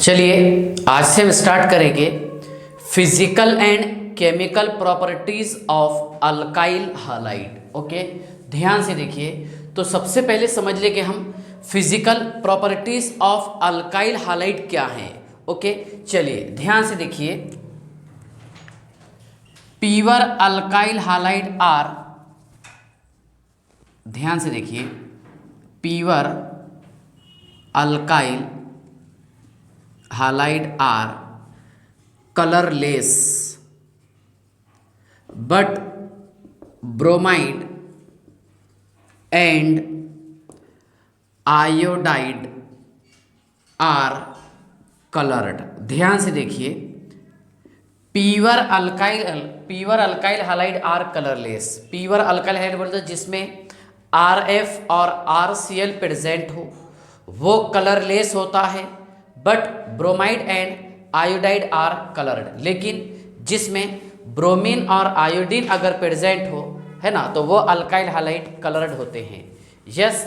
चलिए आज से हम स्टार्ट करेंगे physical and chemical properties of alkyl halide. Okay, ध्यान से देखिए। तो सबसे पहले समझ ले कि हम physical properties of alkyl halide क्या हैं। ओके, चलिए ध्यान से देखिए। प्योर अल्काइल हालाइड आर, ध्यान से देखिए, pure alkyl halide are colorless but bromide and iodide are colored। ध्यान से देखिए, pure alkyl halide are colourless. Pure alkyl halide बोलते हैं जिसमें RF और RCl प्रेजेंट हो, वो कलरलेस होता है। But bromide and iodide are coloured, लेकिन जिसमें ब्रोमीन और आयोडीन अगर प्रेजेंट हो, है ना, तो वो अल्काइल हालाइड कलर्ड होते हैं। यस,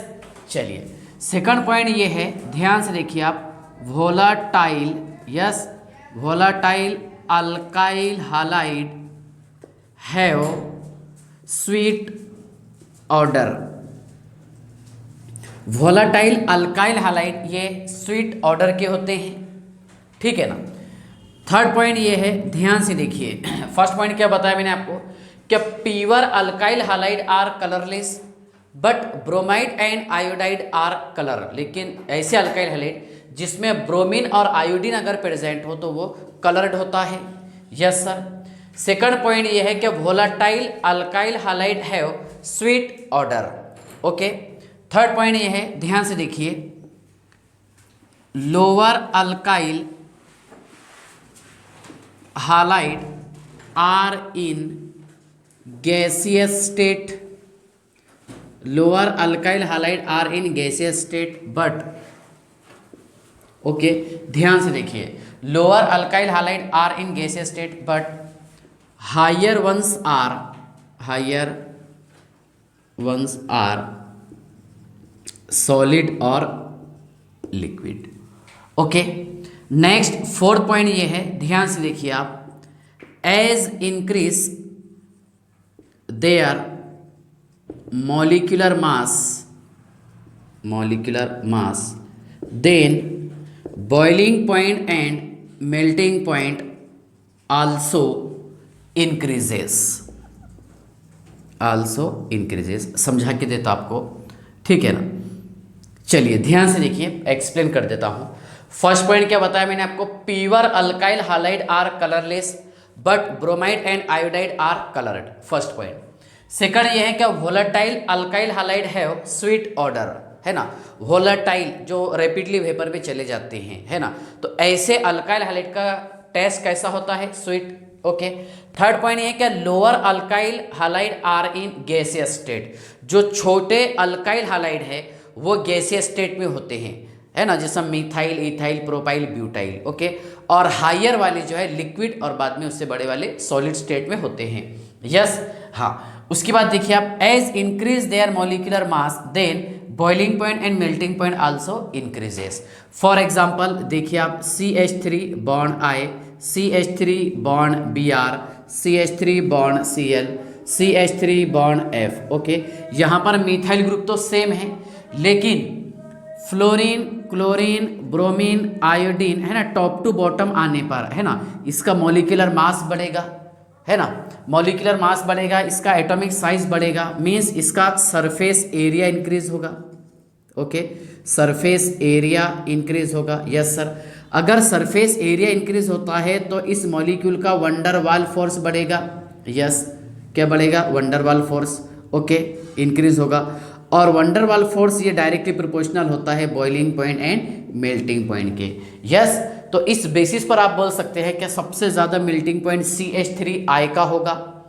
चलिए सेकंड पॉइंट ये है, ध्यान से देखिए आप, volatile. Yes, volatile alkyl halide have sweet order. Volatile alkyl halide ये स्वीट ऑर्डर के होते हैं, ठीक है ना। थर्ड पॉइंट ये है, ध्यान से देखिए। फर्स्ट पॉइंट क्या बताया मैंने आपको, कि pure alkyl halide are colourless but bromide and iodide are colour, लेकिन ऐसे अल्काइल हालाइड जिसमें ब्रोमीन और आयोडीन अगर प्रेजेंट हो तो वो कलर्ड होता है। Yes sir. सेकंड पॉइंट ये है कि volatile alkyl halide have sweet odour. Okay, third point ये है, ध्यान से देखिए, lower alkyl halide are in gaseous state. Lower alkyl halide are in gaseous state but, okay, ध्यान से देखिए, lower alkyl halide are in gaseous state but higher ones are solid और liquid. Okay, next fourth point ये है, ध्यान से देखिए आप, as increase their molecular mass then boiling point and melting point also increases. समझा के देता आपको, ठीक है ना। चलिए ध्यान से देखिए, एक्सप्लेन कर देता हूं। फर्स्ट पॉइंट क्या बताया मैंने आपको, pure alkyl halide are colourless but bromide and iodide are coloured, first point. Second ये है कि volatile alkyl halide have sweet odour, है ना, वोलेटाइल जो रैपिडली वेपर में चले जाते हैं, है ना, तो ऐसे अल्काइल हालाइड का टेस्ट कैसा होता है, स्वीट। ओके, थर्ड पॉइंट ये है कि lower alkyl halide are in gaseous state. जो छोटे अल्काइल हालाइड है वो गैसियस स्टेट में होते हैं, है ना, जैसे methyl, ethyl, propyl, butyl. Okay, और हायर वाले जो है लिक्विड और बाद में उससे बड़े वाले सॉलिड स्टेट में होते हैं। यस, हाँ। उसके बाद देखिए आप, as increase their molecular mass then boiling point and melting point also increases. For example देखिए आप, CH3 bond I, CH3 bond Br, CH3 bond Cl, CH3 bond F। Okay, यहाँ पर मिथाइल ग्रुप तो सेम है, लेकिन fluorine, chlorine, bromine, iodine, है ना, top to bottom आने पर, है ना, इसका मॉलिक्यूलर मास बढ़ेगा, है ना, मॉलिक्यूलर मास बढ़ेगा, इसका एटॉमिक साइज बढ़ेगा, मींस इसका सरफेस एरिया इंक्रीज होगा। ओके, सरफेस एरिया इंक्रीज होगा। Yes sir. अगर सरफेस एरिया इंक्रीज होता है तो इस मॉलिक्यूल का वंडर वाल फोर्स बढ़ेगा। यस, क्या बढ़ेगा, वंडर वाल फोर्स। ओके, इंक्रीज होगा, और वंडर वाल फोर्स ये डायरेक्टली प्रोपोर्शनल होता है boiling point and melting point के। यस, तो इस बेसिस पर आप बोल सकते हैं कि सबसे ज़्यादा मेल्टिंग पॉइंट CH3I का होगा,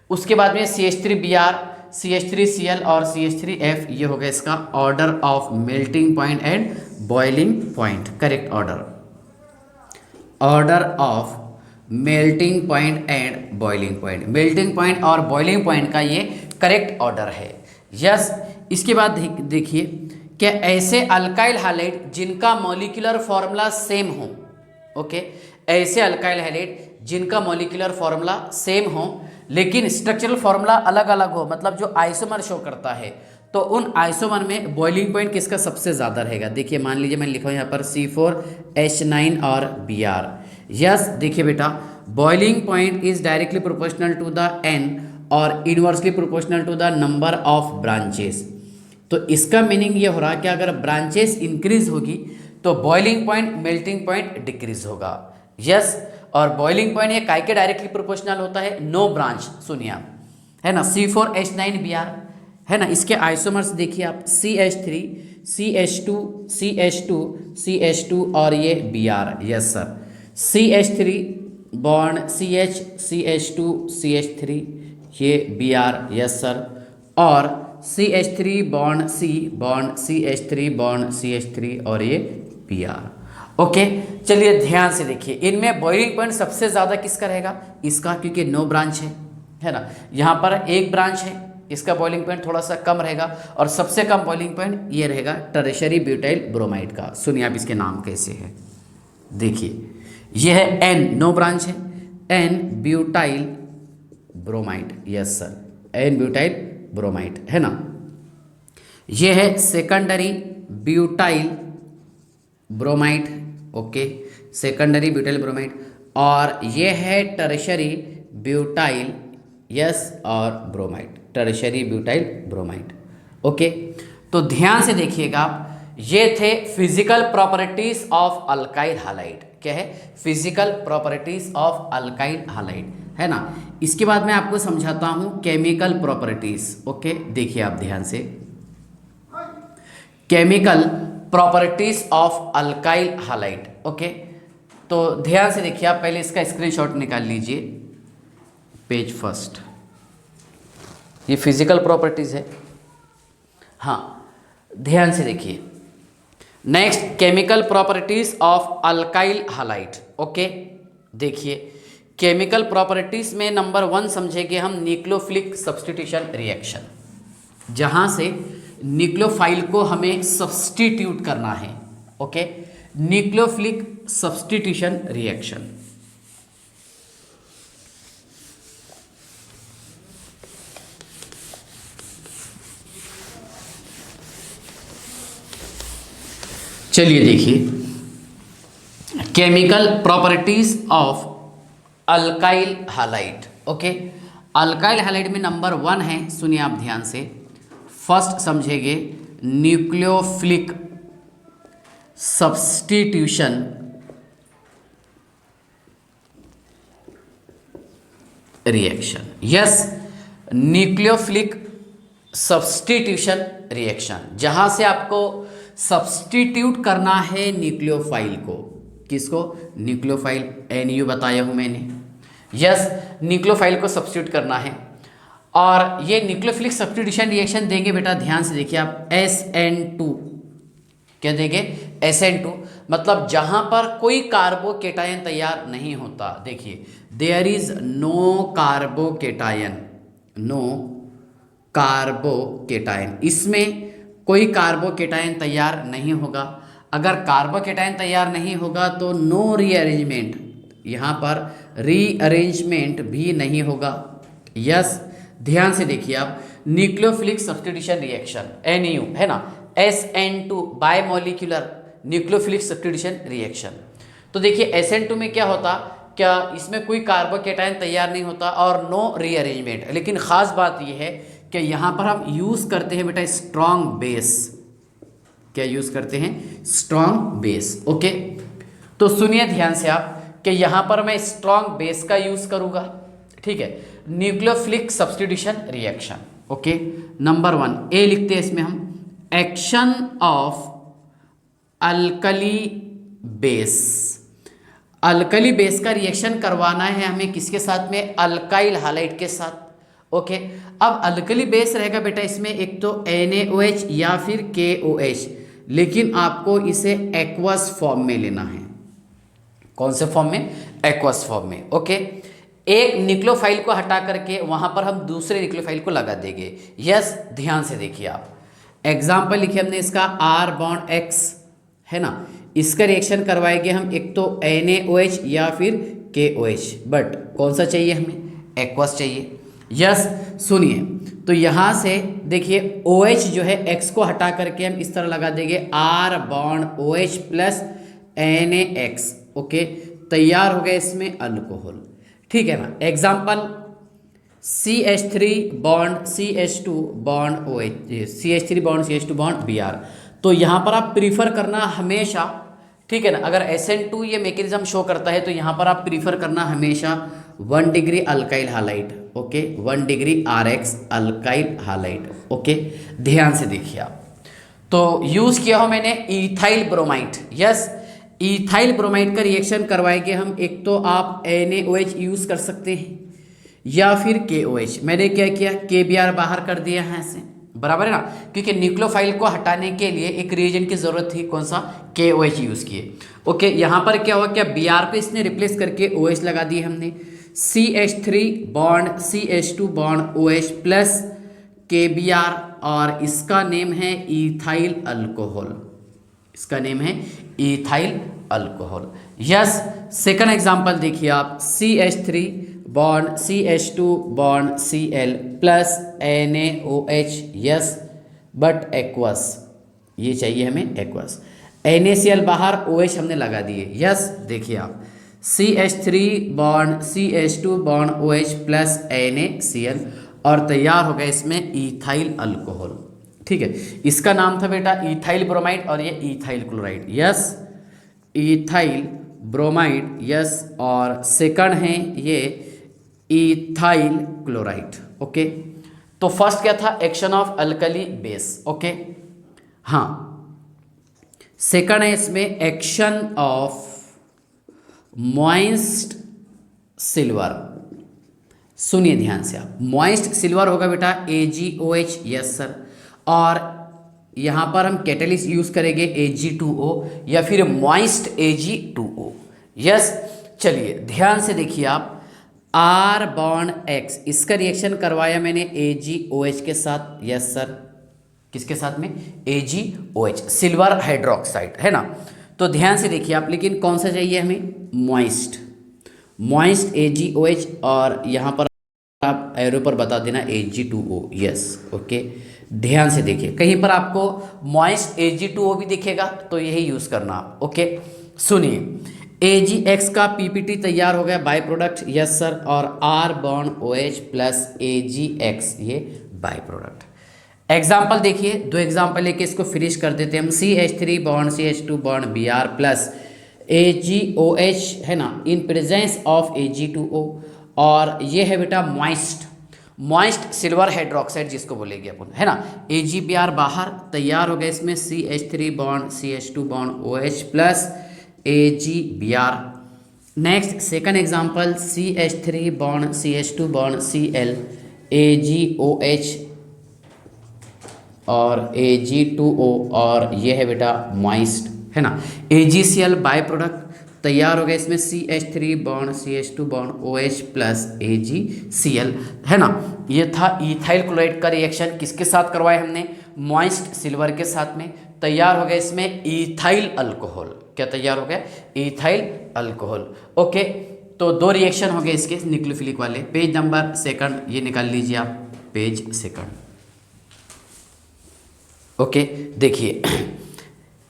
उसके बाद में CH3Br, CH3Cl और CH3F, ये होगा इसका order of melting point and boiling point. Correct order of melting point and boiling point. Melting point और बॉइलिंग पॉइंट का ये करेक्ट ऑर्डर है। यस, इसके बाद देखिए कि ऐसे अल्काइल हालाइड जिनका मॉलिक्यूलर फॉर्मूला सेम हो, ओके, ऐसे अल्काइल हैलाइड जिनका मॉलिक्यूलर फॉर्मूला सेम हो लेकिन स्ट्रक्चरल फॉर्मूला अलग अलग हो, मतलब जो आइसोमर शो करता है, तो उन आइसोमर में बॉइलिंग पॉइंट किसका सबसे ज़्यादा रहेगा। देखिए मान लीजिए मैं लिखा हूँ यहाँ पर C4H9 और Br। यस देखिए बेटा, boiling point is directly proportional to the n और inversely proportional to the number of branches. तो इसका मीनिंग ये हो रहा है कि अगर ब्रांचेस इंक्रीज होगी तो boiling point melting point decrease होगा। यस, और बॉइलिंग पॉइंट ये काय के डायरेक्टली प्रोपोर्शनल होता है, नो ब्रांच। सुनिए आप, है ना, C4H9Br है ना, इसके आइसोमर्स देखिए आप, CH3 CH2 CH2 CH2 और ये Br। Yes sir, CH3 bond CH CH2 CH3 ये Br। यस सर, और CH3 bond C bond CH3 bond CH3 और ये Br। ओके, चलिए ध्यान से देखिए, इनमें बॉइलिंग पॉइंट सबसे ज़्यादा किसका रहेगा, इसका, क्योंकि नो ब्रांच है ना, यहाँ पर एक ब्रांच है, इसका बॉइलिंग पॉइंट थोड़ा सा कम रहेगा, और सबसे कम बॉइलिंग पॉइंट ये रहेगा टर्शियरी ब्यूटाइल ब्रोमाइड का। सुनिए आप इसके नाम कैसे है, देखिए ये है N, नो ब्रांच है, N butyl bromide. Yes sir, N butyl bromide है ना, ये है secondary butyl bromide. Okay, secondary butyl bromide, और ये है टर्शियरी ब्यूटाइल, यस, और bromide, tertiary butyl bromide. Okay, तो ध्यान से देखिएगा आप, ये थे physical properties of alkyl halide. क्या है, physical properties of alkyl halide, है ना। इसके बाद मैं आपको समझाता हूं केमिकल प्रॉपर्टीज। ओके, देखिए आप ध्यान से, chemical properties of alkyl halide. Okay, तो ध्यान से देखिए आप, पहले इसका स्क्रीनशॉट निकाल लीजिए, पेज फर्स्ट, ये फिजिकल प्रॉपर्टीज है। हाँ, ध्यान से देखिए, next chemical properties of alkyl halide. Okay, देखिए केमिकल प्रॉपर्टीज में नंबर 1 समझेंगे हम न्यूक्लियोफिलिक सब्स्टिट्यूशन रिएक्शन, जहां से न्यूक्लियोफाइल को हमें सब्स्टिट्यूट करना है। Okay, nucleophilic substitution reaction. चलिए देखिए, chemical properties of alkyl halide. Okay, alkyl halide में नंबर 1 है, सुनिए आप ध्यान से, फर्स्ट समझेंगे nucleophilic substitution reaction. Yes, nucleophilic substitution reaction, जहां से आपको सब्स्टिट्यूट करना है न्यूक्लियोफाइल को। किसको, न्यूक्लियोफाइल, NU बताया हूं मैंने। यस, न्यूक्लियोफाइल को सब्स्टिट्यूट करना है, और ये न्यूक्लियोफिलिक सब्स्टिट्यूशन रिएक्शन देंगे बेटा, ध्यान से देखिए आप, SN2। क्या देंगे, SN2, मतलब जहां पर कोई कार्बोकेटायन तैयार नहीं होता। देखिए, there is no carbocation, no carbocation, इसमें कोई कार्बोकेटायन तैयार नहीं होगा। अगर कार्बोकेटायन तैयार नहीं होगा तो नो रीअरेंजमेंट, यहाँ पर रीअरेंजमेंट भी नहीं होगा। यस, ध्यान से देखिए आप, न्यूक्लियोफिलिक सब्स्टिट्यूशन रिएक्शन NU है ना, SN2 bimolecular nucleophilic substitution reaction. तो देखिए SN2 में क्या होता, क्या इसमें कोई कार्बोकेटायन तैयार नहीं होता और नो रीअरेंजमेंट। लेकिन ख़ास बात यह है कि यहाँ पर हम यूज़ करते हैं बेटा स्ट्रॉन्ग बेस। क्या यूज़ करते हैं, स्ट्रॉन्ग बेस। ओके, तो सुनिए ध्यान से आप कि यहाँ पर मैं स्ट्रॉन्ग बेस का यूज़ करूँगा। ठीक है, nucleophilic substitution reaction. Okay, number 1 ए लिखते हैं इसमें हम, action of alkali base. Alkali base का रिएक्शन करवाना है हमें किसके साथ में, अल्काइल हालाइड के साथ। ओके, अब अल्कली बेस रहेगा बेटा इसमें एक तो NaOH या फिर KOH, लेकिन आपको इसे एक्वस फॉर्म में लेना है। कौन से फॉर्म में, एक्वस फॉर्म में। ओके, एक न्यूक्लियोफाइल को हटा करके वहां पर हम दूसरे न्यूक्लियोफाइल को लगा देंगे। यस, ध्यान से देखिए आप, एग्जाम्पल लिखे हमने इसका R बॉन्ड X, है ना, इसका रिएक्शन करवाएंगे हम एक तो NaOH या फिर KOH, बट कौन सा चाहिए हमें, एक्वस चाहिए। यस सुनिए, तो यहाँ से देखिए OH जो है X को हटा करके हम इस तरह लगा देंगे R bond OH plus NaX। Okay, तैयार हो गया इसमें अल्कोहल, ठीक है ना। Example CH3 bond CH2 bond OH, CH3 bond CH2 bond Br। तो यहाँ पर आप प्रीफर करना हमेशा, ठीक है ना, अगर SN2 ये मैकेनिज्म शो करता है तो यहाँ पर आप प्रीफर करना हमेशा 1 degree alkyl halide. Okay, 1 degree RX alkyl halide. Okay, ध्यान से देखिए आप, तो यूज़ किया हो मैंने ethyl bromide. Yes, ethyl bromide का रिएक्शन करवाएंगे हम, एक तो आप NaOH यूज़ कर सकते हैं या फिर KOH। मैंने क्या किया, KBr बाहर कर दिया है ऐसे, बराबर है ना, क्योंकि न्यूक्लियोफाइल को हटाने के लिए एक रिएजेंट की जरूरत थी, कौन सा, KOH यूज़ किए। ओके, यहाँ पर क्या हुआ, क्या Br पे इसने रिप्लेस करके OH लगा दिए हमने, CH3 bond CH2 bond OH plus KBr, और इसका नेम है इथाइल अल्कोहल, इसका नेम है ethyl alcohol. Yes, second example देखिए आप, CH3 bond CH2 bond Cl plus NaOH। Yes, but aqueous, ये चाहिए हमें एक्वस। NaCl बाहर, OH हमने लगा दिए। यस, देखिए आप, CH3 bond CH2 bond OH plus NaCl, और तैयार हो गया इसमें इथाइल अल्कोहल। ठीक है, इसका नाम था बेटा इथाइल ब्रोमाइड और ये ethyl chloride. Yes, ethyl bromide. Yes, और सेकंड है ये इथाइल क्लोराइड। ओके, तो फर्स्ट क्या था, action of alkali base. Okay, हाँ, सेकंड है इसमें एक्शन ऑफ मॉइस्ट सिल्वर। सुनिए ध्यान से आप, मॉइस्ट सिल्वर होगा बेटा AgOH। यस सर, और यहाँ पर हम कैटलिस्ट यूज़ करेंगे Ag2O या फिर मॉइस्ट Ag2O। यस, चलिए ध्यान से देखिए आप, R बॉन्ड X, इसका रिएक्शन करवाया मैंने AgOH के साथ। यस सर, किसके साथ में, AgOH, सिल्वर हाइड्रोक्साइड, है ना। तो ध्यान से देखिए आप, लेकिन कौन सा चाहिए हमें, मॉइस्ट, मॉइस्ट AgOH, और यहाँ पर आप एरो पर बता देना Ag2O। यस, ओके, ध्यान से देखिए, कहीं पर आपको मॉइस्ट Ag2O भी दिखेगा तो यही यूज़ करना आप। ओके, सुनिए, AgX का PPT तैयार हो गया, बाय प्रोडक्ट। यस सर, और R bond OH plus AgX, ये बाय प्रोडक्ट। एग्जाम्पल देखिए, दो एग्जाम्पल लेके इसको फिनिश कर देते हैं हम। CH3 bond CH2 bond Br plus AgOH, है ना, इन प्रेजेंस ऑफ Ag2O, और ये है बेटा मॉइस्ट, मॉइस्ट सिल्वर हाइड्रोक्साइड जिसको बोलेंगे अपन, है ना। AgBr बाहर, तैयार हो गया इसमें CH3 bond CH2 bond OH plus AgBr। Next second example, CH3 bond CH2 bond Cl, AgOH और Ag2O, और ये है बेटा मॉइस्ट, है ना। AgCl बाय प्रोडक्ट, तैयार हो गया इसमें CH3 bond CH2 bond OH plus AgCl, है ना। ये था इथाइल क्लोराइड का रिएक्शन, किसके साथ करवाया हमने, मॉइस्ट सिल्वर के साथ में। तैयार हो गया इसमें इथाइल अल्कोहल, क्या तैयार हो गया, इथाइल अल्कोहल। ओके, तो दो रिएक्शन हो गए इसके न्यूक्लियोफिलिक वाले। पेज नंबर सेकंड ये निकाल लीजिए आप, पेज सेकंड। ओके, देखिए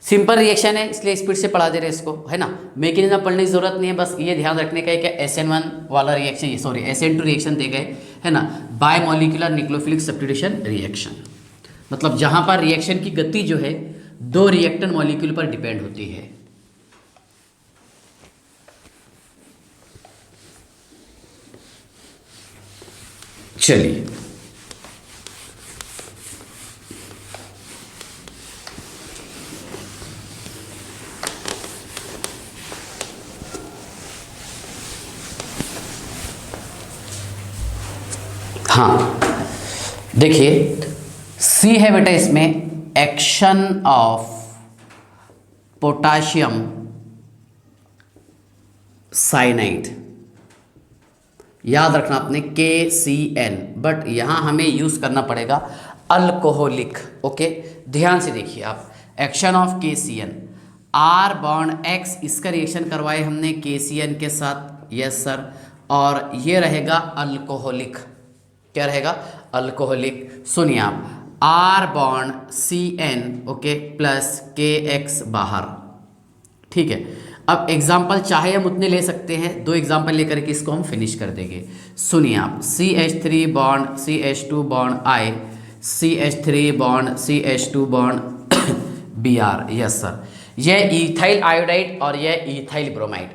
सिंपल रिएक्शन है इसलिए स्पीड से पढ़ा दे रहे इसको, है ना। मैकेनिज्म पढ़ने की जरूरत नहीं है, बस ये ध्यान रखने का है कि SN1 वाला रिएक्शन, सॉरी SN2 रिएक्शन दे गए, है ना, bye molecular nucleophilic substitution reaction, मतलब जहां पर रिएक्शन की गति जो है दो रिएक्टेंट मॉलिक्यूल पर डिपेंड होती है। चलिए, हाँ देखिए, C है बेटा इसमें एक्शन ऑफ पोटाशियम साइनाइड, याद रखना आपने KCl, बट यहाँ हमें यूज़ करना पड़ेगा अल्कोहलिक। ओके, ध्यान से देखिए आप, action of KCl, R bond X, इसका रिएक्शन करवाए हमने KCN के साथ, यस सर। और ये रहेगा अल्कोहलिक, क्या रहेगा? अल्कोहलिक। सुनिए आप, R bond CN, okay, plus KX बाहर, ठीक है। अब एग्जाम्पल चाहे हम उतने ले सकते हैं, 2 एग्जाम्पल लेकर के इसको हम फिनिश कर देंगे। सुनिए आप, CH3 bond CH2 bond I, CH3 bond CH2 bond Br, yes sir. यह इथाइल आयोडाइड और यह इथाइल ब्रोमाइड,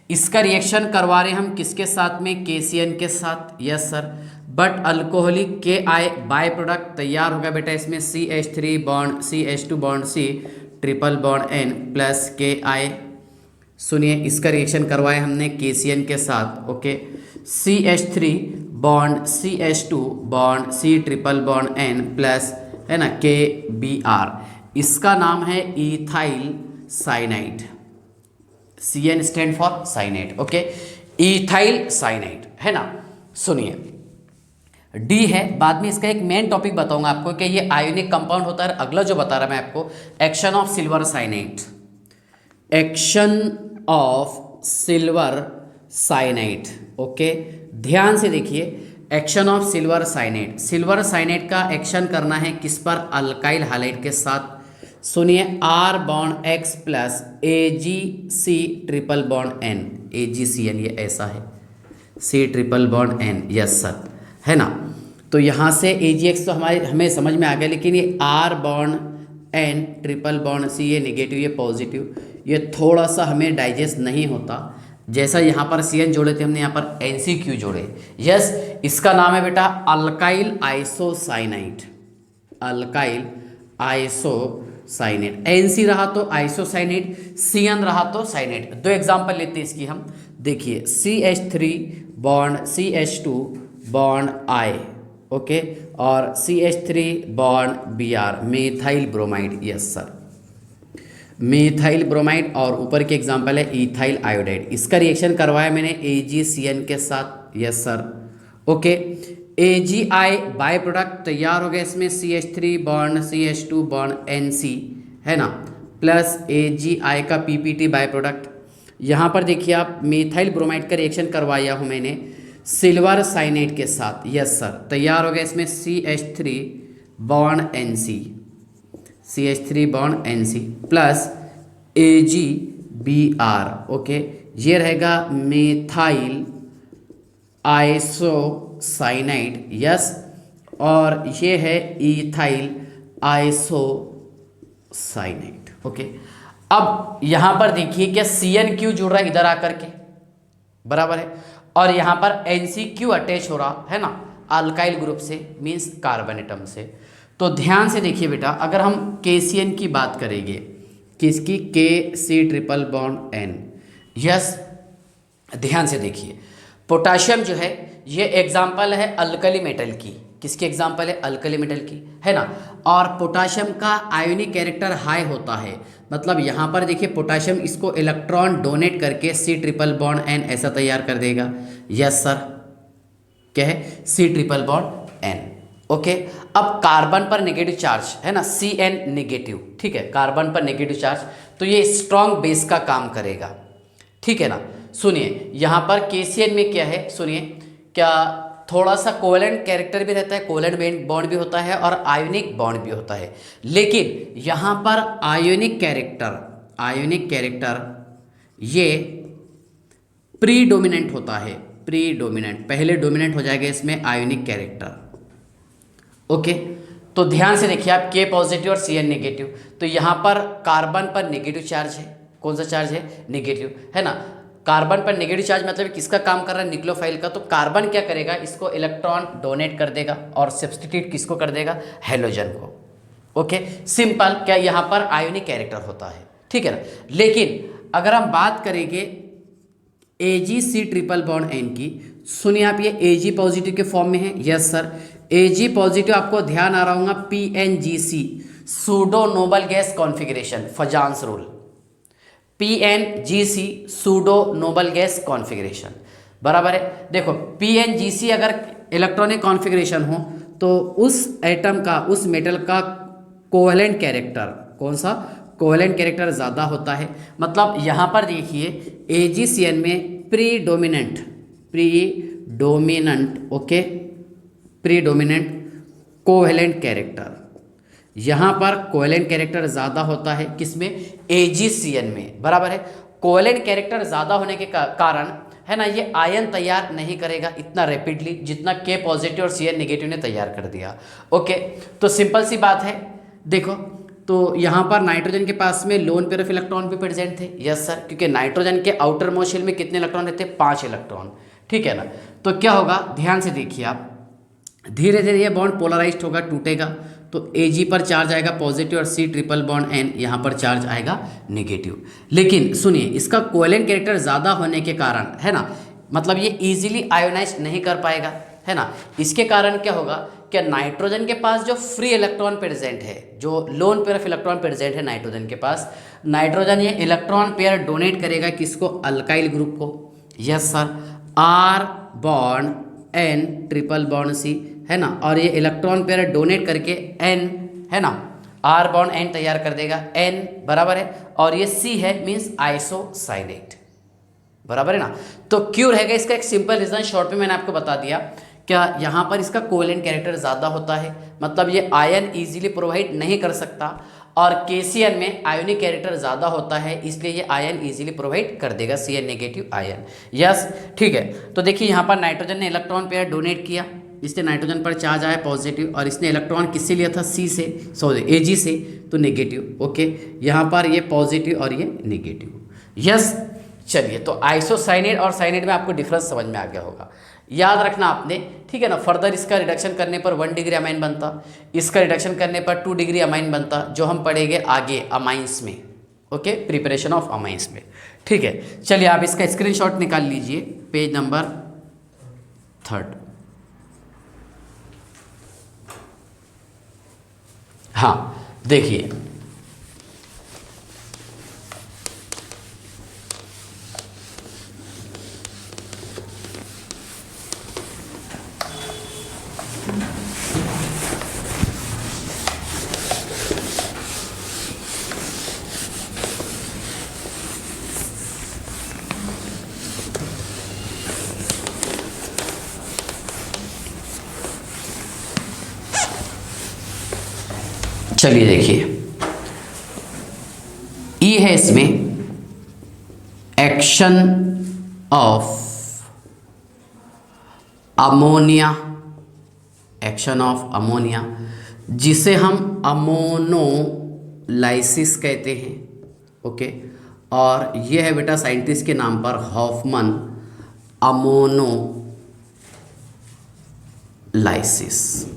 इसका रिएक्शन करवा रहे हम किसके साथ में? KCN के साथ, yes sir. But alcoholic KI by product तैयार होगा बेटा इसमें, CH3 bond CH2 bond C, triple bond N plus KI। सुनिए, इसका रिएक्शन करवाए हमने KCN के साथ, okay. CH3 bond CH2 bond C, triple bond N plus, है ना, KBr, इसका नाम है ethyl cyanide. CN stand for cyanide, okay, ethyl cyanide, है ना। सुनिए, D है, बाद में इसका एक मेन टॉपिक बताऊंगा आपको कि ये आयोनिक कंपाउंड होता है। अगला जो बता रहा मैं आपको, action of silver cyanide, action of silver cyanide, okay. ध्यान से देखिए, action of silver cyanide, silver cyanide का एक्शन करना है किस पर? अल्काइल हाइलाइड के साथ। सुनिए, R bond X plus AgC triple bond N, AgCN, ये ऐसा है, C triple bond N, yes sir, है ना। तो यहाँ से AgX तो हमें समझ में आ गया, लेकिन ये R bond N triple bond C, ये निगेटिव ये पॉजिटिव, ये थोड़ा सा हमें डाइजेस्ट नहीं होता। जैसा यहाँ पर CN जोड़े थे हमने, यहाँ पर NC क्यों जोड़े? यस, इसका नाम है बेटा alkyl isocyanide, alkyl isocyanate. NC रहा तो आइसोसाइनेट, CN रहा तो साइनेट। 2 एग्जांपल लेते हैं इसकी हम, देखिए CH3 bond CH2 bond I, okay, और CH3 bond Br, methyl bromide, yes sir, methyl bromide. और ऊपर के एग्जांपल है इथाइल आयोडाइड, इसका रिएक्शन करवाया मैंने AgCN के साथ, yes sir, okay. AgI by product तैयार हो गया इसमें, CH3 bond CH2 bond NC, है ना, प्लस AgI का PPT बाय प्रोडक्ट। यहाँ पर देखिए आप, मेथाइल ब्रोमाइड का रिएक्शन करवाया हूँ मैंने सिल्वर साइनेट के साथ, यस सर, तैयार हो गया इसमें CH3 bond NC, CH3 bond NC plus AgBr, okay, ये रहेगा मेथाइल आइसोसाइनाइड, यस, और ये है इथाइल आइसोसाइनाइड, ओके। अब यहाँ पर देखिए क्या CN क्यों जुड़ रहा है इधर आकर के, बराबर है, और यहाँ पर NC क्यों अटैच हो रहा है ना, अल्काइल ग्रुप से, मीन्स कार्बन एटम से। तो ध्यान से देखिए बेटा, अगर हम KCN की बात करेंगे, किसकी? KC triple bond N, yes, ध्यान से देखिए, पोटाशियम जो है ये एग्जाम्पल है अल्कली मेटल की, किसकी एग्जाम्पल है? अल्कली मेटल की, है ना। और पोटाशियम का आयोनिक कैरेक्टर हाई होता है, मतलब यहाँ पर देखिए पोटाशियम इसको इलेक्ट्रॉन डोनेट करके C ट्रिपल बॉन्ड N ऐसा तैयार कर देगा, यस सर, क्या है? C triple bond N, okay. अब कार्बन पर नेगेटिव चार्ज है ना, CN नेगेटिव, ठीक है, कार्बन पर नेगेटिव चार्ज, तो ये स्ट्रॉन्ग बेस का काम करेगा, ठीक है ना। सुनिए, यहाँ पर KCN में क्या है, सुनिए, क्या थोड़ा सा कोवेलेंट कैरेक्टर भी रहता है, कोवेलेंट बॉन्ड भी होता है और आयोनिक बॉन्ड भी होता है, लेकिन यहाँ पर आयोनिक कैरेक्टर ये प्रीडोमिनेंट होता है, प्रीडोमिनेंट, पहले डोमिनेंट हो जाएगा इसमें आयोनिक कैरेक्टर, ओके। तो ध्यान से देखिए आप, K पॉजिटिव और CN नेगेटिव, तो यहाँ पर कार्बन पर नेगेटिव चार्ज है, कौन सा चार्ज है? नेगेटिव, है ना। कार्बन पर नेगेटिव चार्ज मतलब किसका काम कर रहा है? न्यूक्लियोफाइल का। तो कार्बन क्या करेगा? इसको इलेक्ट्रॉन डोनेट कर देगा और सब्सटीट्यूट किसको कर देगा? हेलोजन को, ओके, सिंपल। क्या यहाँ पर आयोनिक कैरेक्टर होता है, ठीक है ना। लेकिन अगर हम बात करेंगे AgC ट्रिपल बॉन्ड N की, सुनिए आप, ये Ag पॉजिटिव के फॉर्म में है, यस सर, Ag पॉजिटिव आपको ध्यान आ रहा होगा, PNGC pseudo noble gas configuration, फजान्स rule, PNGC pseudo noble gas configuration, बराबर है। देखो PNGC अगर इलेक्ट्रॉनिक कॉन्फ़िगरेशन हो तो उस एटम का, उस मेटल का कोवेलेंट कैरेक्टर, कौन सा? कोवेलेंट कैरेक्टर ज़्यादा होता है। मतलब यहाँ पर देखिए AgCN में predominant okay, predominant covalent character, यहाँ पर कोवेलेंट कैरेक्टर ज़्यादा होता है किसमें, AgCN में, बराबर है। कोवेलेंट कैरेक्टर ज़्यादा होने के कारण है ना, ये आयन तैयार नहीं करेगा इतना रैपिडली जितना K पॉजिटिव और Cn नेगेटिव ने तैयार कर दिया। ओके, तो सिंपल सी बात है, देखो तो यहाँ पर नाइट्रोजन के पास में लोन पेयर ऑफ इलेक्ट्रॉन भी प्रेजेंट थे, यस सर, क्योंकि नाइट्रोजन के आउटर मोस्ट शेल में कितने इलेक्ट्रॉन रहते हैं, 5 इलेक्ट्रॉन, ठीक है ना। तो क्या होगा, ध्यान से देखिए आप, धीरे धीरे ये बॉन्ड पोलराइज्ड होगा, टूटेगा, तो Ag पर चार्ज आएगा पॉजिटिव और C ट्रिपल बॉन्ड N यहाँ पर चार्ज आएगा नेगेटिव। लेकिन सुनिए, इसका कोवेलेंट कैरेक्टर ज़्यादा होने के कारण है ना, मतलब ये इजीली आयोनाइज नहीं कर पाएगा, है ना। इसके कारण क्या होगा, क्या नाइट्रोजन के पास जो फ्री इलेक्ट्रॉन प्रेजेंट है, जो lone pair of electron present है नाइट्रोजन के पास, नाइट्रोजन ये इलेक्ट्रॉन पेयर डोनेट करेगा किसको, अल्काइल ग्रुप को, yes sir, R bond N triple bond C, है ना, और ये इलेक्ट्रॉन पेयर डोनेट करके N, है ना, R बॉन्ड N तैयार कर देगा, N बराबर है, और ये C है मीन्स आइसोसाइनेट, बराबर है ना। तो क्यों रहेगा, इसका एक सिंपल रीजन शॉर्ट में मैंने आपको बता दिया, क्या यहाँ पर इसका कोवेलेंट कैरेक्टर ज़्यादा होता है, मतलब ये आयन इजीली प्रोवाइड नहीं कर सकता, और KCN में आयोनिक कैरेक्टर ज़्यादा होता है, इसलिए ये आयन इजीली प्रोवाइड कर देगा Cn नेगेटिव आयन, यस, ठीक है। तो देखिए यहाँ पर नाइट्रोजन ने इलेक्ट्रॉन पेयर डोनेट किया, इसने नाइट्रोजन पर चार्ज आया पॉजिटिव, और इसने इलेक्ट्रॉन किससे लिया था, C से, सॉरी Ag से, तो नेगेटिव, ओके, यहाँ पर ये पॉजिटिव और ये नेगेटिव, यस। चलिए, तो आइसोसाइनेट और साइनेट में आपको डिफरेंस समझ में आ गया होगा, याद रखना आपने, ठीक है ना। फर्दर इसका रिडक्शन करने पर 1 डिग्री अमाइन बनता, इसका रिडक्शन करने पर 2 डिग्री अमाइन बनता, जो हम पढ़ेंगे आगे अमाइंस में, ओके, प्रिपरेशन ऑफ अमाइंस में, ठीक है। चलिए आप इसका स्क्रीनशॉट निकाल लीजिए, पेज नंबर 3। हाँ देखिए, चलिए देखिए, ई है इसमें action of ammonia, action of ammonia, जिसे हम अमोनोलाइसिस कहते हैं, ओके, और ये है बेटा साइंटिस्ट के नाम पर हॉफमन अमोनोलाइसिस,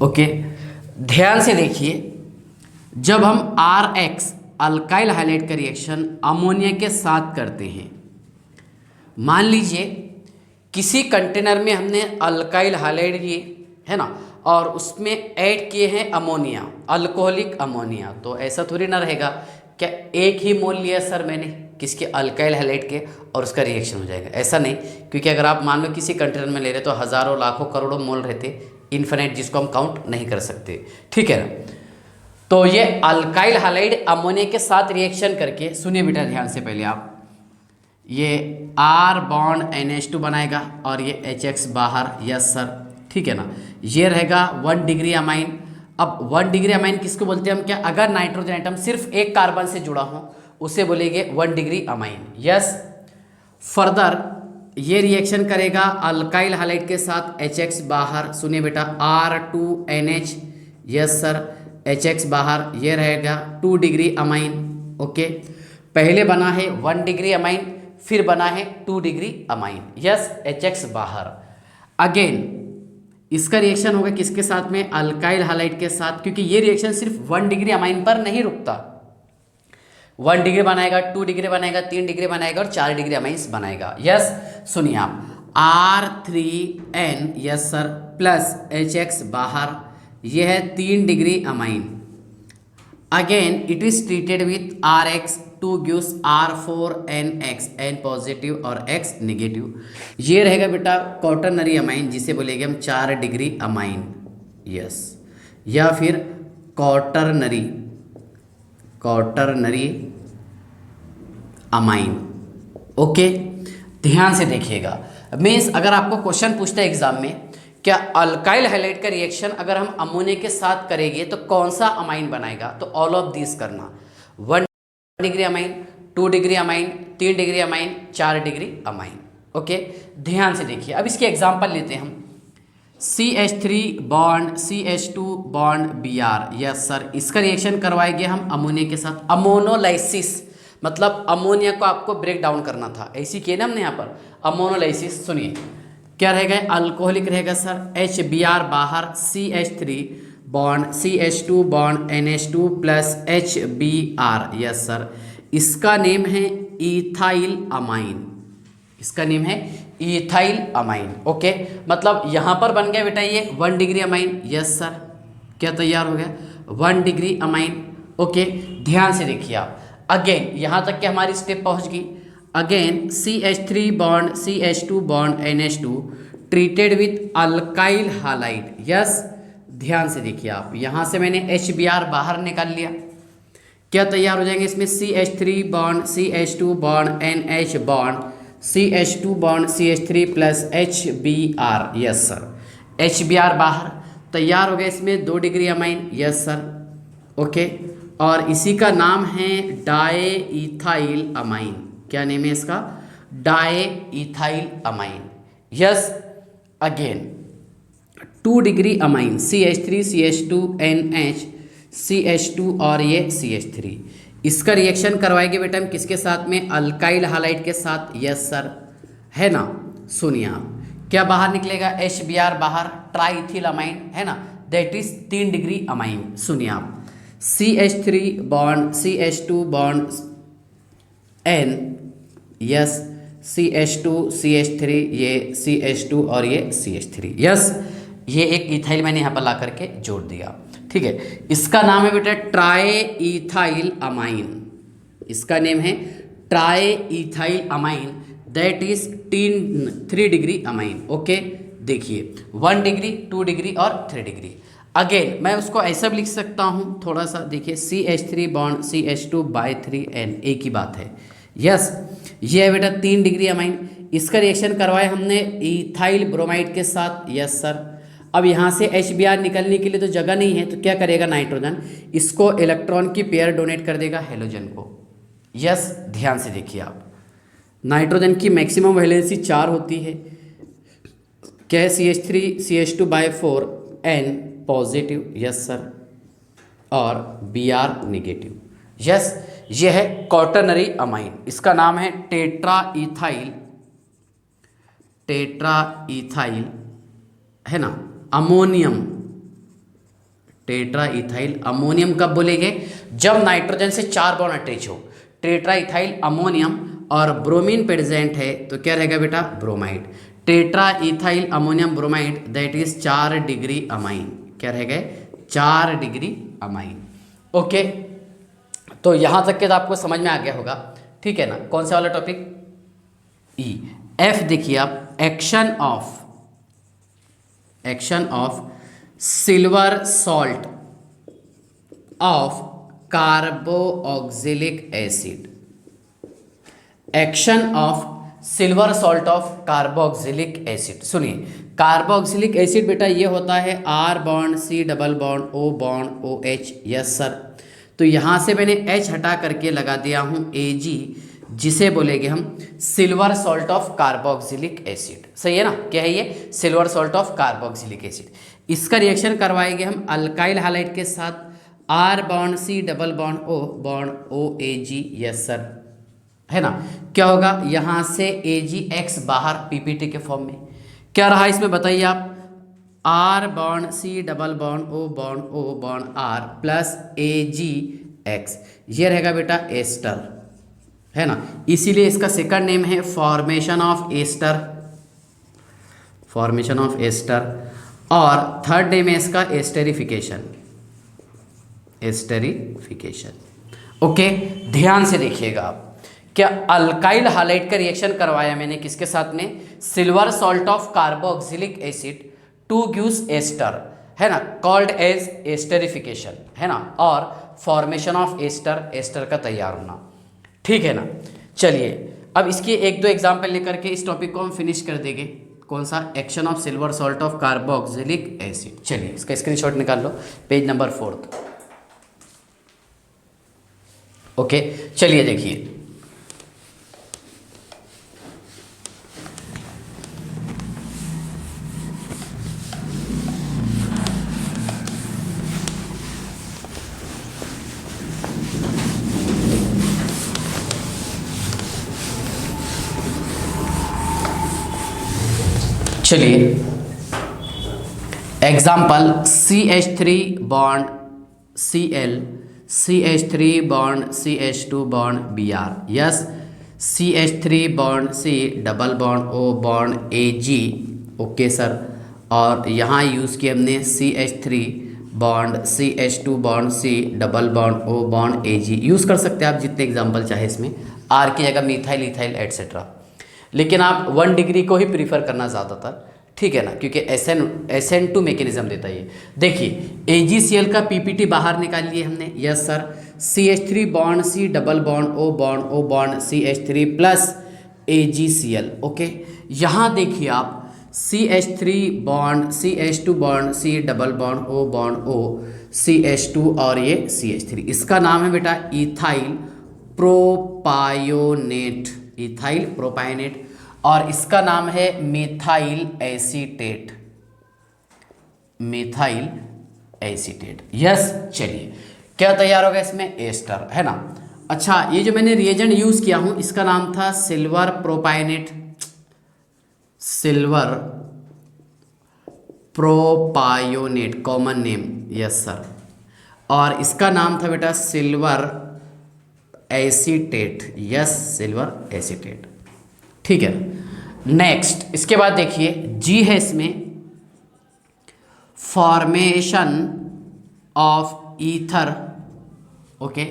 ओके। ध्यान से देखिए, जब हम RH अल्काइल हाइलाइड का रिएक्शन अमोनिया के साथ करते हैं, मान लीजिए किसी कंटेनर में हमने अल्काइल हाइलाइड लिए, है ना, और उसमें ऐड किए हैं अमोनिया, अल्कोहलिक अमोनिया, तो ऐसा थोड़ी ना रहेगा क्या एक ही मोल लिया सर मैंने किसके, अल्काइल हाइलाइड के, और उसका रिएक्शन हो जाएगा, ऐसा नहीं, क्योंकि अगर आप मान लो किसी कंटेनर में ले रहे तो हज़ारों लाखों करोड़ों मोल रहते, इन्फिनिट, जिसको हम काउंट नहीं कर सकते, ठीक है ना। तो ये अल्काइल हाइलाइड अमोनिया के साथ रिएक्शन करके, सुनिए बेटा ध्यान से पहले आप, ये R बॉन्ड NH2 बनाएगा और ये HX बाहर, यस सर, ठीक है ना। ये रहेगा 1 डिग्री अमाइन। अब 1 डिग्री अमाइन किसको बोलते हैं हम, क्या अगर नाइट्रोजन आइटम सिर्फ एक कार्बन से जुड़ा हो उसे बोलेंगे 1 डिग्री अमाइन, यस। फर्दर ये रिएक्शन करेगा अल्काइल हाइलाइड के साथ HX बाहर, सुनिए बेटा R2NH, यस सर, HX बाहर, ये रहेगा 2 डिग्री अमाइन, ओके। पहले बना है 1 डिग्री अमाइन, फिर बना है 2 डिग्री अमाइन, यस, HX बाहर। अगेन इसका रिएक्शन होगा किसके साथ में, अल्काइल हाइलाइड के साथ, क्योंकि ये रिएक्शन सिर्फ 1 डिग्री अमाइन पर नहीं रुकता, 1 डिग्री बनाएगा, 2 डिग्री बनाएगा, 3 डिग्री बनाएगा और 4 डिग्री अमाइंस बनाएगा, यस। सुनिए आप, R3N, yes sir, plus HX बाहर, यह है 3 degree amine. Again it is treated with RH, 2 gives R4NX, N positive और X नेगेटिव। ये रहेगा बेटा क्वाटरनरी अमाइन, जिसे बोलेंगे हम 4 डिग्री अमाइन, यस, या फिर क्वाटरनरी क्वाटरनरी अमाइन। ओके, ध्यान से देखिएगा। मीन्स अगर आपको क्वेश्चन पूछता है एग्जाम में, क्या अल्काइल हैलाइड का रिएक्शन अगर हम अमोनिया के साथ करेंगे तो कौन सा अमाइन बनाएगा, तो ऑल ऑफ दिस करना। 1 degree amine, 2 degree amine, 3 degree amine, 4 degree amine. Okay, ध्यान से देखिए। अब इसके एग्जाम्पल लेते हैं हम। CH3 bond CH2 bond Br, yes sir, इसका रिएक्शन करवाएंगे हम अमोनिया के साथ। अमोनोलाइसिस मतलब अमोनिया को आपको ब्रेक डाउन करना था, ऐसी किए ना हमने यहाँ पर अमोनोलाइसिस। सुनिए क्या रहेगा, अल्कोहलिक रहेगा सर, HBr बाहर, CH3 bond CH2 bond NH2 plus HBr, yes sir, इसका नेम है इथाइल अमाइन, इसका नेम है इथाइल अमाइन। ओके, मतलब यहाँ पर बन गया बेटा ये 1 डिग्री अमाइन, यस सर, क्या तैयार हो गया 1 डिग्री अमाइन। ओके, ध्यान से देखिए आप। अगेन यहाँ तक कि हमारी स्टेप पहुँच गई। Again CH3 bond CH2 bond NH2 treated with alkyl halide, yes, ध्यान से देखिए आप। यहाँ से मैंने HBr बाहर निकाल लिया, क्या तैयार हो जाएंगे इसमें CH3 bond CH2 bond NH bond CH2 bond CH3 plus HBr, yes sir, HBr बाहर तैयार हो गया इसमें 2 degree amine, yes sir. Okay, और इसी का नाम है डाई इथाइल अमाइन। क्या नेम है इसका, di ethyl amine, yes. Again 2 degree amine CH3 CH2 NH CH2 और ये CH3, इसका रिएक्शन करवाएंगे बेटा हम किसके साथ में, अल्काइल हालाइड के साथ, यस सर, है ना। सुनिए आप, क्या बाहर निकलेगा HBr बाहर, ट्राइथिल अमाइन, है ना, दैट इज 3 डिग्री अमाइन। सुनिए आप, CH3 bond CH2 bond N, yes, CH2 CH3, ये CH2 और ये CH3, यस, ये एक इथाइल मैंने यहाँ पर ला करके जोड़ दिया, ठीक है। इसका नाम है बेटा ट्राई इथाइल अमाइन, इसका नेम है try ethyl amine, that is 3 degree amine. Okay, देखिए 1 डिग्री, 2 डिग्री और 3 डिग्री। अगेन मैं उसको ऐसा भी लिख सकता हूँ, थोड़ा सा देखिए, CH3 bond CH2 by 3N, एक ही बात है, यस। ये है बेटा 3 डिग्री अमाइन, इसका रिएक्शन करवाया हमने इथाइल ब्रोमाइड के साथ, यस सर। अब यहाँ से HBr निकलने के लिए तो जगह नहीं है, तो क्या करेगा नाइट्रोजन, इसको इलेक्ट्रॉन की पेयर डोनेट कर देगा हेलोजन को, यस। ध्यान से देखिए आप, नाइट्रोजन की मैक्सिमम वैलेंसी 4 होती है, क्या है, CH3 CH2 by 4N positive, yes sir, और Br निगेटिव, यस। ये है क्वाटरनरी अमाइन, इसका नाम है टेट्रा इथाइल, है ना, अमोनियम। टेट्रा इथाइल अमोनियम कब बोलेंगे, जब नाइट्रोजन से 4 बॉन्ड अटैच हो, टेट्रा इथाइल अमोनियम, और ब्रोमीन प्रेजेंट है तो क्या रहेगा बेटा, bromide. Tetra ethyl ammonium bromide, that is 4 degree amine, क्या रहेगा 4 डिग्री अमाइन। ओके, तो यहाँ तक के तो आपको समझ में आ गया होगा, ठीक है ना। कौन सा वाला टॉपिक, ई। F देखिए आप, action of silver salt of carboxylic acid, action of silver salt of carboxylic acid. सुनिए, कार्बोक्सिलिक एसिड बेटा ये होता है R bond C double bond O bond OH, yes sir. तो यहाँ से मैंने H हटा करके लगा दिया हूँ Ag, जिसे बोलेंगे हम silver salt of carboxylic acid, सही है ना। क्या है ये, silver salt of carboxylic acid. इसका रिएक्शन करवाएंगे हम अल्काइल हालाइड के साथ, R bond C double bond O bond OAG, yes sir, है ना। क्या होगा, यहाँ से AgX बाहर PPT के फॉर्म में, क्या रहा इसमें बताइए आप, R bond C double bond O bond O bond R plus AgX, ये रहेगा बेटा एस्टर, है ना। इसीलिए इसका सेकंड नेम है फॉर्मेशन ऑफ एस्टर, और थर्ड नेम है इसका एस्टेरिफिकेशन। ओके, ध्यान से देखिएगा आप, क्या अल्काइल हालाइड का रिएक्शन करवाया मैंने किसके साथ में, silver salt of carboxylic acid to gives ester, है ना, कॉल्ड एज एस्टेरिफिकेशन, है ना, और फॉर्मेशन ऑफ एस्टर, एस्टर का तैयार होना। ठीक है ना। चलिए अब इसके एक दो एग्जाम्पल लेकर के इस टॉपिक को हम फिनिश कर देंगे। कौन सा? Action of silver salt of carboxylic acid. चलिए इसका स्क्रीनशॉट निकाल लो, पेज नंबर 4। ओके चलिए देखिए, चलिए example CH3 bond Cl, CH3 bond CH2 bond Br, yes CH3 bond C double bond O bond Ag। Okay sir, और यहाँ use किया हमने CH3 bond CH2 bond C double bond O bond Ag। Use कर सकते हैं आप जितने example चाहे इसमें, R की जगह मिथाइल, इथाइल एट्सेट्रा, लेकिन आप 1 डिग्री को ही प्रीफर करना ज़्यादातर। ठीक है ना, क्योंकि SN2 मैकेनिज्म देता है ये। देखिए AgCl का PPT बाहर निकाल लिए हमने, yes sir. CH3 bond C double bond O bond CH3 plus AgCl। Okay, यहाँ देखिए आप CH3 bond CH2 bond C double bond O CH2 और ये CH3, इसका नाम है बेटा इथाइल प्रोपायोनेट, इथाइल प्रोपायोनेट, और इसका नाम है methyl acetate, methyl acetate. Yes चलिए क्या तैयार होगा इसमें? एस्टर, है ना। अच्छा, ये जो मैंने रिएजेंट यूज किया हूं इसका नाम था silver propionate, silver propionate, common name, yes sir. और इसका नाम था बेटा silver acetate, yes silver acetate. ठीक है, नेक्स्ट इसके बाद देखिए जी है इसमें फॉर्मेशन ऑफ ईथर। ओके,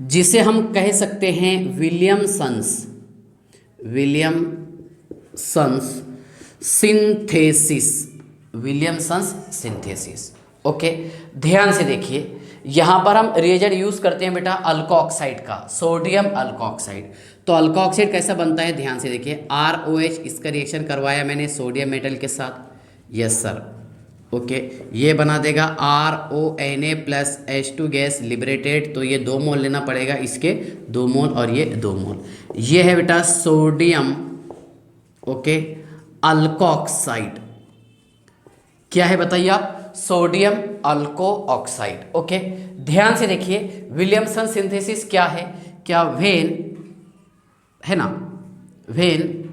जिसे हम कह सकते हैं Williamson's synthesis, Williamson's synthesis. Okay, ध्यान से देखिए, यहाँ पर हम रिएजेंट यूज करते हैं बेटा अल्कोक्साइड का, सोडियम अल्कोक्साइड। तो अल्कोक्साइड कैसा बनता है? ध्यान से देखिए, ROH, इसका रिएक्शन करवाया मैंने सोडियम मेटल के साथ, यस सर। ओके, ये बना देगा RONA plus H2 gas liberated, तो ये 2 मोल लेना पड़ेगा, इसके 2 मोल और ये 2 मोल। ये है बेटा सोडियम, ओके, अल्कोक्साइड। क्या है बताइए आप? Sodium अल्को oxide. ओके, ध्यान से देखिए, विलियमसन सिंथेसिस क्या है? क्या वेन है ना, वेन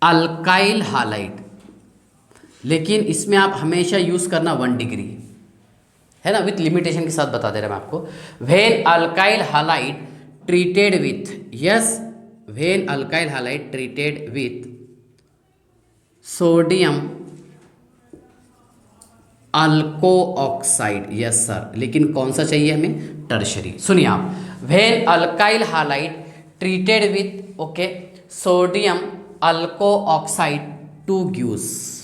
अल्काइल हालाइड, लेकिन इसमें आप हमेशा यूज करना 1 डिग्री, है ना, विथ लिमिटेशन के साथ बता दे रहा मैं आपको। When alkyl halide treated with, yes when alkyl halide treated with sodium alkoxide, yes sir, लेकिन कौन सा चाहिए हमें? टर्शरी। सुनिए आप, when alkyl halide treated with, okay, sodium alkoxide to gives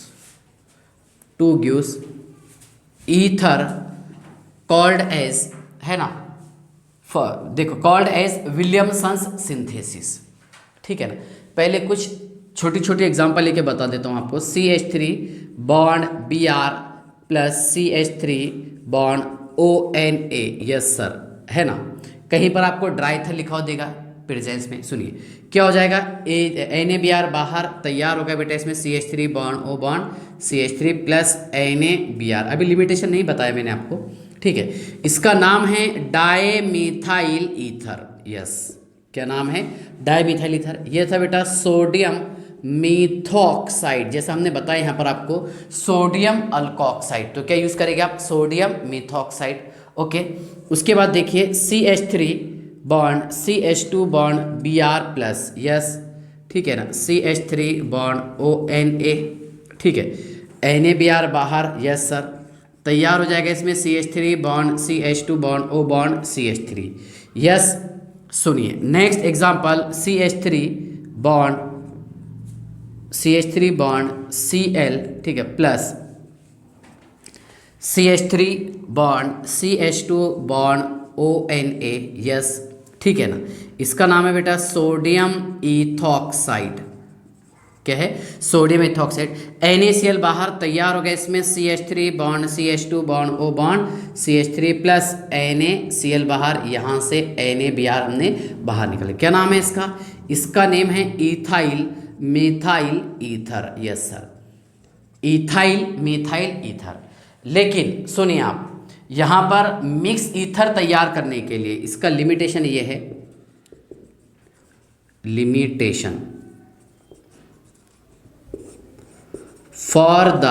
ether called as, है ना, देखो कॉल्ड एज विलियमसन्स सिंथेसिस। ठीक है ना। पहले कुछ छोटी छोटी एग्जांपल लेके बता देता हूँ आपको। CH3 bond Br plus CH3 bond ONA, yes sir, है ना। कहीं पर आपको ड्राइथर लिखा हो देगा प्रेजेंस में, सुनिए क्या हो जाएगा? NaBr बाहर तैयार होगा बेटा, इसमें CH3 bond O bond CH3 plus NaBr। अभी लिमिटेशन नहीं बताया मैंने आपको, ठीक है। इसका नाम है डायमिथाइल ईथर, यस, क्या नाम है? Dimethyl ether. ये था बेटा सोडियम मीथॉक्साइड, जैसा हमने बताया यहाँ पर आपको सोडियम अल्कोक्साइड, तो क्या यूज़ करेंगे आप? सोडियम मीथॉक्साइड। ओके, उसके बाद देखिए CH3 bond CH2 bond Br plus, yes, ठीक है ना, CH3 बॉन्ड ONA, ठीक है, NaBr बाहर, यस सर, तैयार हो जाएगा इसमें CH3 bond CH2 bond O bond CH3, yes. सुनिए next example, CH3 bond CL, ठीक है, plus CH3 bond CH2 bond ONA, yes, ठीक है ना। इसका नाम है बेटा सोडियम इथॉक्साइड। क्या है? Sodium ethoxide. NaCl बाहर तैयार हो गया, इसमें CH3 bond CH2 bond O bond CH3 plus NaCl बाहर, यहाँ से NaBr हमने बाहर निकाले। क्या नाम है इसका? इसका नेम है ethyl methyl ether, yes sir, ethyl methyl ether. लेकिन सुनिए आप, यहाँ पर मिक्स ईथर तैयार करने के लिए इसका लिमिटेशन ये है, limitation for the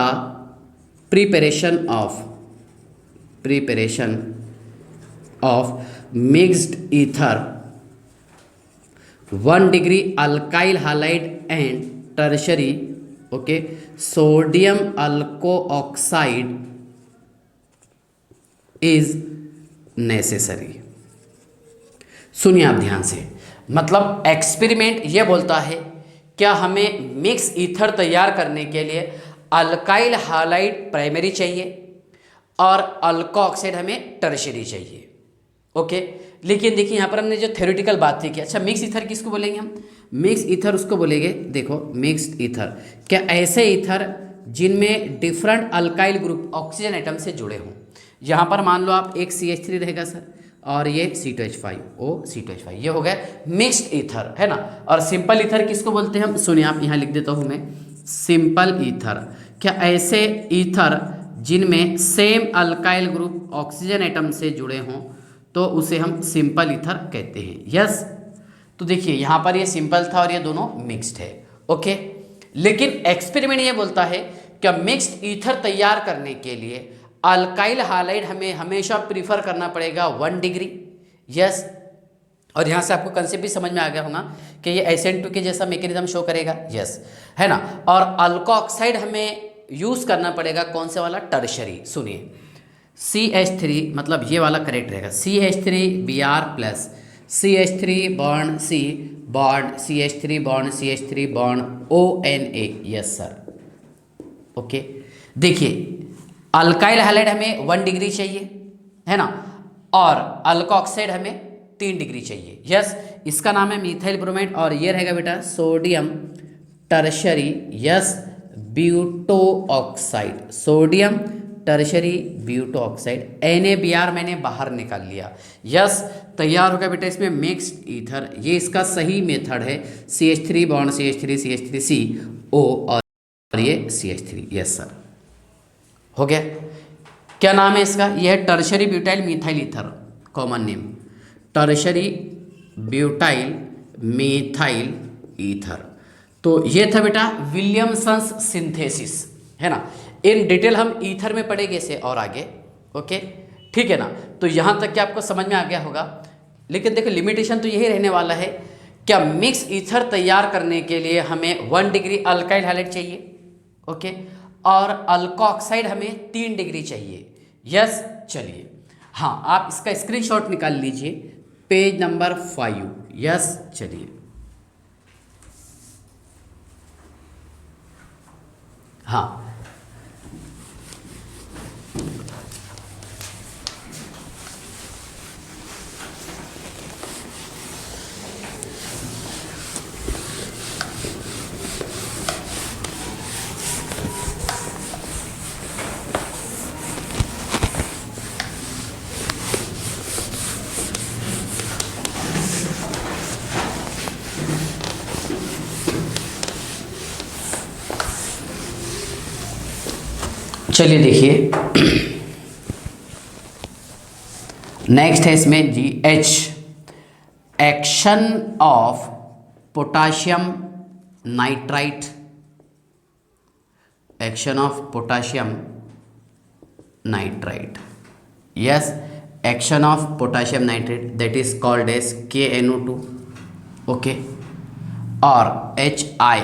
preparation of mixed ether 1 degree alkyl halide and tertiary, okay, sodium alkoxide is necessary. सुनिए आप ध्यान से, मतलब एक्सपेरिमेंट ये बोलता है क्या हमें मिक्स ईथर तैयार करने के लिए अल्काइल हालाइड प्राइमरी चाहिए और अल्को ऑक्साइड हमें टर्शरी चाहिए, ओके। लेकिन देखिए यहाँ पर हमने जो थ्योरेटिकल बात थी कि अच्छा मिक्स ईथर किसको बोलेंगे हम? मिक्स ईथर उसको बोलेंगे, देखो मिक्स्ड ईथर, क्या ऐसे ईथर जिनमें different alkyl group oxygen atom से जुड़े हों। यहाँ पर मान लो आप एक CH3 रहेगा सर, और ये C2H5 O C2H5, ये हो गया मिक्स्ड ईथर, है ना। और सिंपल ईथर किसको बोलते हैं हम? सुनिए आप, यहाँ लिख देता हूँ मैं, सिंपल ईथर, क्या ऐसे ईथर जिनमें same alkyl group oxygen atom से जुड़े हों तो उसे हम सिंपल ईथर कहते हैं, यस। तो देखिए यहाँ पर ये सिंपल था और ये दोनों मिक्स्ड है, ओके। लेकिन एक्सपेरिमेंट ये बोलता है कि मिक्स्ड ईथर तैयार करने के लिए अल्काइल हालाइड हमें हमेशा प्रीफर करना पड़ेगा 1 डिग्री, यस। और यहाँ से आपको कंसेप्ट भी समझ में आ गया होगा कि ये SN2 के जैसा मैकेनिज्म शो करेगा, यस, है ना। और अल्को ऑक्साइड हमें यूज़ करना पड़ेगा कौन से वाला? टर्शरी। सुनिए CH3, मतलब ये वाला करेक्ट रहेगा, CH3Br plus CH3 bond C bond CH3 bond ONA, yes sir, okay. देखिए अल्काइल हाइलाइड हमें 1 डिग्री चाहिए, है ना, और अल्को ऑक्साइड हमें 3 डिग्री चाहिए, यस। इसका नाम है मिथाइल ब्रोमाइड, और ये रहेगा बेटा sodium tertiary, yes, butoxide, sodium tertiary butoxide. NaBr मैंने बाहर निकाल लिया, यस। तैयार हो गया बेटा इसमें मिक्स्ड ईथर। ये इसका सही मेथड है, CH3 बॉन्ड CH3 और ये CH3, यस सर, हो गया। क्या नाम है इसका? यह है tertiary butyl methyl ether, common name tertiary butyl methyl ether. तो ये था बेटा विलियमसन्स सिंथेसिस, है ना। इन डिटेल हम ईथर में पढ़ेंगे इसे और आगे, ओके, ठीक है ना। तो यहाँ तक कि आपको समझ में आ गया होगा। लेकिन देखो लिमिटेशन तो यही रहने वाला है, क्या मिक्स ईथर तैयार करने के लिए हमें 1 डिग्री अल्काइल हाइलाइड चाहिए, ओके, और अल्को ऑक्साइड हमें 3 डिग्री चाहिए, यस। चलिए हाँ, आप इसका स्क्रीनशॉट निकाल लीजिए, पेज नंबर 5, यस। चलिए हाँ, चलिए देखिए नेक्स्ट है इसमें GH, action of potassium nitrite, action of potassium nitrite, yes, action of potassium nitrite that is called as KNO2, okay. और HI,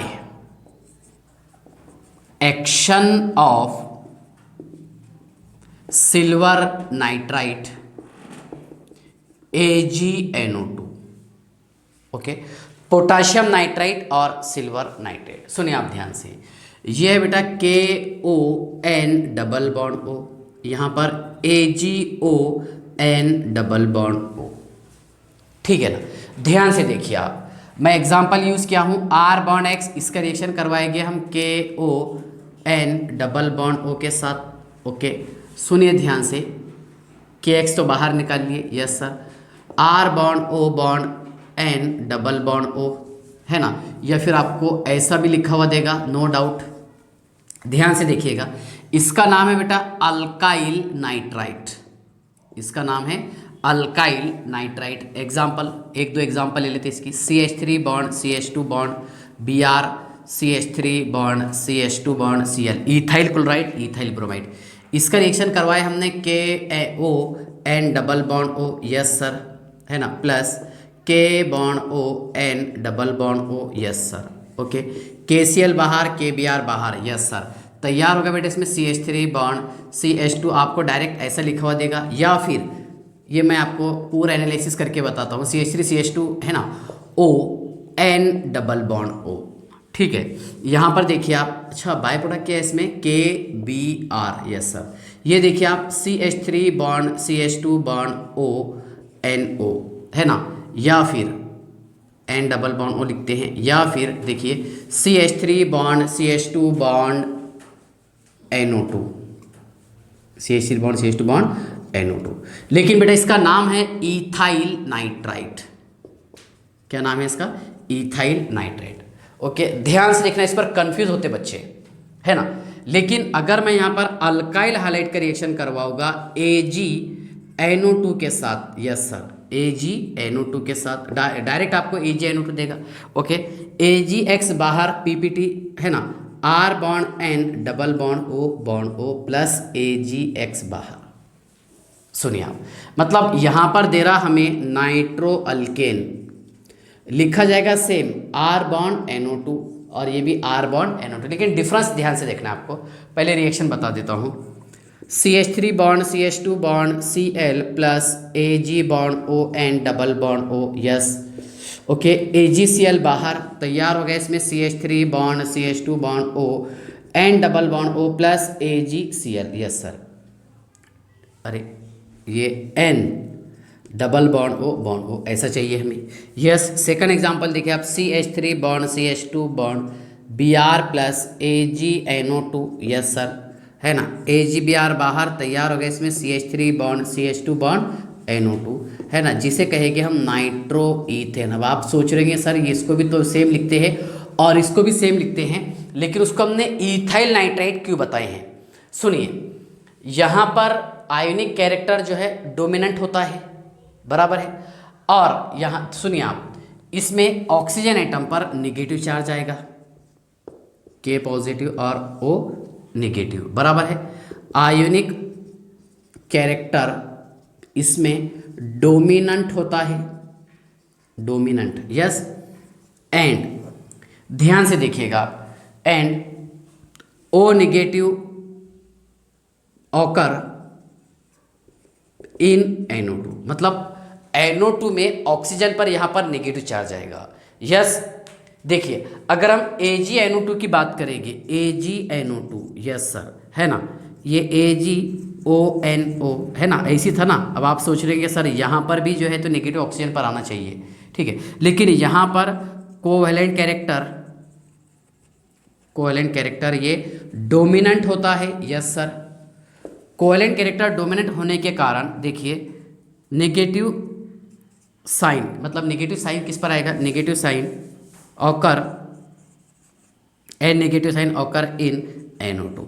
action of silver nitrite AgNO2, okay. Potassium nitrite और silver nitrite, सुनिए आप ध्यान से, ये है बेटा KON double bond O, यहाँ पर AgON डबल बॉन्ड O, ठीक है ना। ध्यान से देखिए आप, मैं एग्जांपल यूज़ किया हूँ R बॉन्ड X, इसका रिएक्शन करवाएंगे हम KON डबल बॉन्ड O के साथ। ओके, सुनिए ध्यान से, KX तो बाहर निकालिए, yes sir. R bond O bond N double bond O, है ना, या फिर आपको ऐसा भी लिखा हुआ देगा, नो डाउट। ध्यान से देखिएगा, इसका नाम है बेटा अल्काइल नाइट्राइट, इसका नाम है अल्काइल नाइट्राइट। एग्जाम्पल, एक दो एग्जाम्पल ले लेते हैं इसकी। CH3 bond CH2 bond Br, CH3 bond CH2 bond Cl, ethyl chloride ethyl bromide. इसका रिएक्शन करवाए हमने KON double bond O, yes sir, है ना, plus K bond ON double bond O, yes sir. Okay, KCl बाहर, KBr बाहर, yes sir. तैयार होगा बेटा इसमें CH3 बॉन्ड CH2, आपको डायरेक्ट ऐसा लिखा हुआ देगा, या फिर ये मैं आपको पूरा एनालिसिस करके बताता हूँ। CH3 CH2 है ना, ON डबल बॉन्ड O, ठीक है। यहाँ पर देखिए आप, अच्छा बाय प्रोडक्ट क्या है इसमें, KBr, यस सर। ये देखिए आप CH3 bond CH2 bond ONO, है ना, या फिर N डबल बॉन्ड O लिखते हैं, या फिर देखिए CH3 bond CH2 bond NO2, CH3 bond CH2 bond NO2। लेकिन बेटा इसका नाम है इथाइल नाइट्राइट। क्या नाम है इसका, इथाइल नाइट्राइट। ओके, ध्यान से देखना, इस पर कंफ्यूज होते बच्चे, है ना। लेकिन अगर मैं यहाँ पर अल्काइल हाइलाइट का रिएक्शन करवाऊंगा AgNO2 के साथ, यस सर, AgNO2 के साथ, डायरेक्ट आपको AgNO2 देगा। ओके, AgX बाहर PPT, है ना, R bond N double bond O plus AgX बाहर। सुनिए आप, मतलब यहाँ पर दे रहा हमें नाइट्रो अल्केन, लिखा जाएगा सेम R बॉन्ड NO2, और ये भी R बॉन्ड NO2, लेकिन डिफरेंस ध्यान से देखना आपको। पहले रिएक्शन बता देता हूँ, CH3 bond CH2 bond Cl plus Ag bond ON double bond O, yes. Okay, AgCl बाहर, तैयार हो गया इसमें CH3 bond CH2 bond O N double bond O plus AgCl, yes sir. अरे ये N डबल बॉन्ड O ऐसा चाहिए हमें, यस। सेकंड एग्जांपल देखिए आप, CH3 bond CH2 bond Br plus AgNO2, yes sir, है ना, AgBr बाहर, तैयार हो गया इसमें CH3 bond CH2 bond NO2, है ना, जिसे कहेंगे हम नाइट्रो ईथेन। अब आप सोच रहे हैं सर इसको भी तो सेम लिखते हैं और इसको भी सेम लिखते हैं, लेकिन उसको हमने इथाइल नाइट्राइट क्यों बताए हैं। सुनिए, यहाँ पर आयोनिक कैरेक्टर जो है डोमिनेंट होता है, बराबर है, और यहाँ सुनिए आप, इसमें ऑक्सीजन एटम पर निगेटिव चार्ज आएगा, K पॉजिटिव और O निगेटिव, बराबर है। आयोनिक कैरेक्टर इसमें डोमिनेंट होता है, डोमिनेंट, यस। एंड ध्यान से देखिएगा, and O negative occur in NO2, मतलब NO2 में ऑक्सीजन पर यहाँ पर नेगेटिव चार्ज आएगा, यस। देखिए अगर हम AgNO2 की बात करेंगे, AgNO2, यस सर, है ना, ये AgONO, है ना, ऐसी था ना। अब आप सोच रहे हैं सर यहाँ पर भी जो है तो नेगेटिव ऑक्सीजन पर आना चाहिए, ठीक है, लेकिन यहाँ पर कोवेलेंट कैरेक्टर ये डोमिनेंट होता है, yes sir. Covalent character dominant होने के कारण देखिए नेगेटिव साइन, मतलब नेगेटिव साइन किस पर आएगा, negative sign occur, negative sign occur in NO2।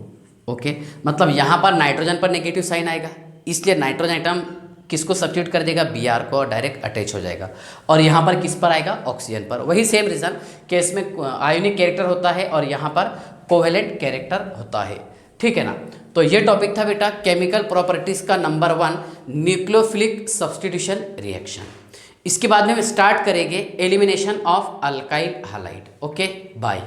Okay, मतलब यहाँ पर नाइट्रोजन पर नेगेटिव साइन आएगा, इसलिए नाइट्रोजन एटम किसको सब्स्टिट्यूट कर देगा, Br को, डायरेक्ट अटैच हो जाएगा, और यहाँ पर किस पर आएगा, ऑक्सीजन पर। वही सेम रीज़न कि इसमें आयोनिक कैरेक्टर होता है और यहाँ पर कोवेलेंट कैरेक्टर होता है, ठीक है ना। तो ये टॉपिक था बेटा केमिकल प्रॉपर्टीज़ का नंबर 1, न्यूक्लियोफिलिक सब्स्टिट्यूशन रिएक्शन। इसके बाद में हम स्टार्ट करेंगे elimination of alkyl halide. Okay, bye.